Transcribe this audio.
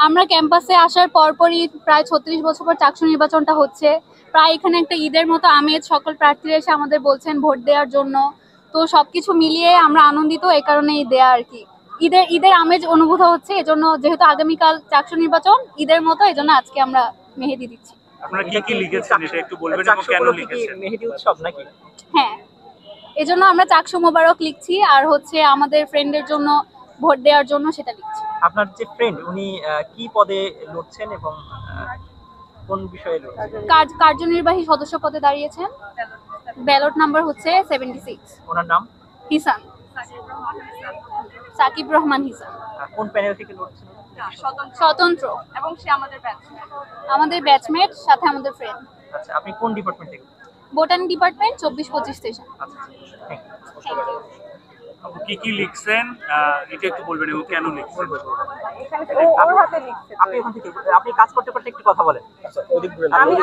আমরা ক্যাম্পাসে আসার পরপরই প্রায় 36 বছর পর চাকসু নির্বাচনটা হচ্ছে। প্রায় এখানে একটা ঈদের মতো আমেজ, সকল প্রার্থীরা এসে আমাদের বলছেন ভোট দেওয়ার জন্য। তো সবকিছু মিলিয়ে আমরা আনন্দিত, এই কারণেই দেয়া আর কি। ঈদের ঈদের আমেজ অনুভূত হচ্ছে, এজন্য যেহেতু আগামীকাল চাকসু নির্বাচন ঈদের মতো, এজন্য আজকে আমরা মেহেদি দিচ্ছি। আপনারা কি কি লিখেছেন এটা একটু বলবেন এবং কেন লিখেছেন? মেহেদি উৎসব নাকি? হ্যাঁ, এজন্য আমরা চাকসু মোবারক লিখছি, আর হচ্ছে আমাদের ফ্রেন্ডের জন্য ভোট দেওয়ার জন্য সেটা লিখছি। আপনার যে ফ্রেন্ড উনি কি পদে লড়ছেন এবং কোন বিষয়ে লড়ছেন? কার্যনির্বাহী সদস্য পদে দাঁড়িয়েছেন। ব্যালট নাম্বার হচ্ছে 76। ওনার নাম? হিসান, সাকিব রহমান হিসান। কোন প্যানেল থেকে লড়ছেন? স্বতন্ত্র, এবং সে আমাদের আমাদের ব্যাচমেট, সাথে আমাদের ফ্রেন্ড। আচ্ছা, আপনি কোন ডিপার্টমেন্ট থেকে? Botany department, 24-25 session. আচ্ছা, থ্যাংক ইউ। আপনি কি কি লিখছেন এটা একটু বলবেন এবং কেন লিখছেন? আপনি ওখান থেকে, আপনি কাজ করতে করতে একটু কথা বলেন। আমি